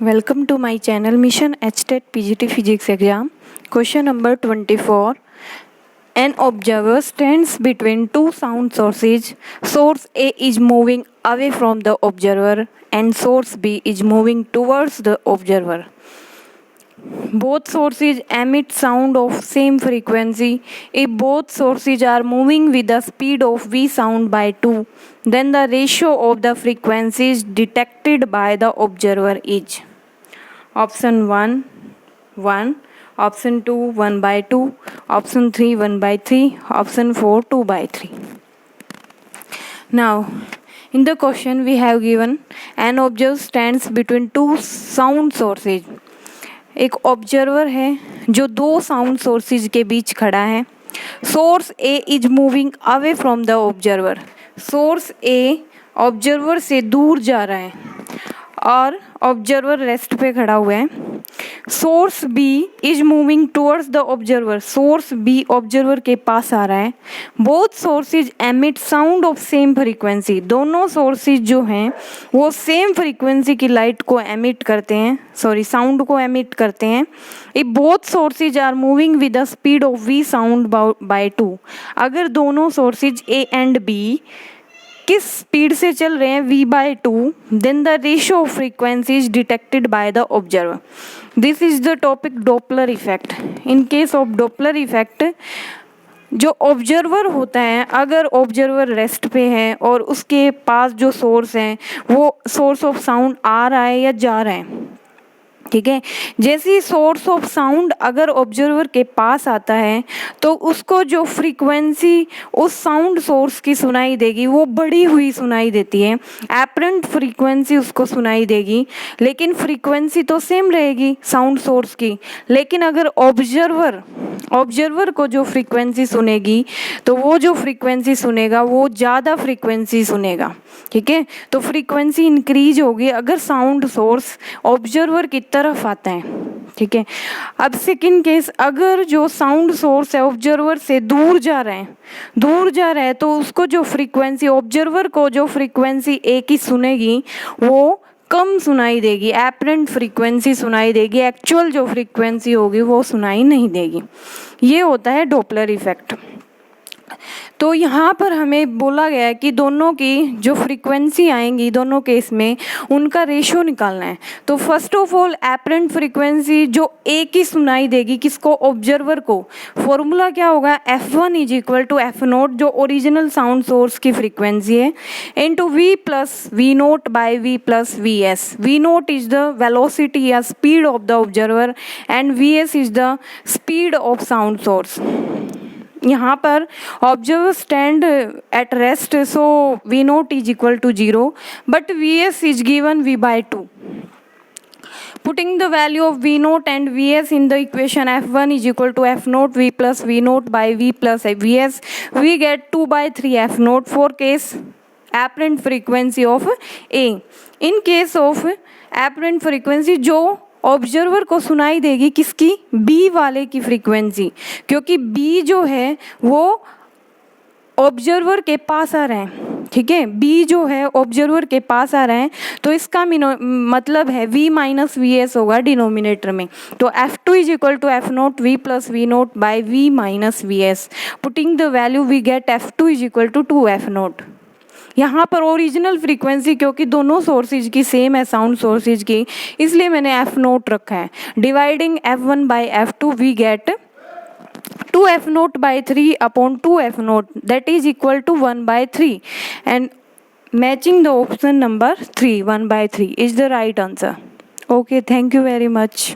Welcome to my channel Mission HTET PGT Physics Exam. Question number 24. An observer stands between two sound sources. Source A is moving away from the observer and source B is moving towards the observer. Both sources emit sound of same frequency. If both sources are moving with the speed of V sound by 2, then the ratio of the frequencies detected by the observer is option 1, 1, option 2, 1 by 2, option 3, 1 by 3, option 4, 2 by 3. Now, in the question we have given an observer stands between two sound sources. एक observer है जो दो sound sources के बीच खड़ा है. Source A is moving away from the observer. Source a observer से दूर जा रहा है और ऑब्जर्वर रेस्ट पे खड़ा हुआ है. Source B is moving towards the observer. Source B observer के पास आ रहा है. Both sources emit sound of same frequency. दोनों सोर्सेज जो हैं वो सेम फ्रीक्वेंसी की लाइट को एमिट करते हैं, साउंड को एमिट करते हैं. If both sources are moving with the speed of V sound by 2. अगर दोनों सोर्सेज ए एंड बी किस स्पीड से चल रहे हैं v by 2, then the ratio of frequency is detected by the observer. This is the topic Doppler effect. In case of Doppler effect, जो observer होता है, अगर ऑब्जर्वर रेस्ट पे है और उसके पास जो सोर्स है वो सोर्स ऑफ साउंड आ रहा है या जा रहा है, ठीक है. जैसे ही सोर्स ऑफ साउंड अगर ऑब्जर्वर के पास आता है तो उसको जो फ्रीक्वेंसी उस साउंड सोर्स की सुनाई देगी वो बढ़ी हुई सुनाई देती है. एपरेंट फ्रीक्वेंसी उसको सुनाई देगी, लेकिन फ्रीक्वेंसी तो सेम रहेगी साउंड सोर्स की. लेकिन अगर ऑब्जर्वर को जो फ्रीक्वेंसी सुनेगी तो वो जो फ्रीक्वेंसी सुनेगा वो ज़्यादा फ्रीक्वेंसी सुनेगा, ठीक है. तो फ्रीक्वेंसी इंक्रीज होगी अगर साउंड सोर्स ऑब्जर्वर की तरफ आता है, ठीक है. अब सेकंड केस, अगर जो साउंड सोर्स है ऑब्जर्वर से दूर जा रहा है तो उसको जो फ्रीक्वेंसी, ऑब्जर्वर को जो फ्रीक्वेंसी ए की सुनेगी वो कम सुनाई देगी. एपरेंट फ्रीक्वेंसी सुनाई देगी, एक्चुअल जो फ्रीक्वेंसी होगी वो सुनाई नहीं देगी. ये होता है डॉपलर इफेक्ट. तो यहाँ पर हमें बोला गया है कि दोनों की जो फ्रीक्वेंसी आएंगी दोनों केस में उनका रेशियो निकालना है. तो first of all apparent frequency जो ए की सुनाई देगी किसको, ऑब्जर्वर को. फॉर्मूला क्या होगा, F1 is equal to F0 जो ओरिजिनल साउंड सोर्स की फ्रीक्वेंसी है into V plus V note by V plus VS. V naught is the velocity या speed of the observer and VS is the speed of sound source. यहाँ पर observer stand at rest, so V naught is equal to 0 but VS is given V by 2. Putting the value of V naught and VS in the equation F1 is equal to F naught V plus V naught by V plus VS, we get 2 by 3 F naught for case apparent frequency of A. In case of apparent frequency जो observer को सुनाई देगी किसकी, B वाले की frequency, क्योंकि B जो है वो ऑब्जर्वर के पास आ रहे हैं, ठीक है. बी जो है ऑब्जर्वर के पास आ रहे हैं तो इसका मतलब है V माइनस VS होगा डिनोमिनेटर में. तो F2 is equal to F nought V plus V note by V minus VS. Putting the value we get F2 is equal to 2 F nought. यहाँ पर ओरिजिनल फ्रीक्वेंसी क्योंकि दोनों sources की same है sound sources की, इसलिए मैंने F nought रखा है. Dividing F1 by F2 we get 2 F nought by 3 upon 2 F nought that is equal to 1 by 3 and matching the option number 3 1 by 3 is the right answer. Okay, thank you very much.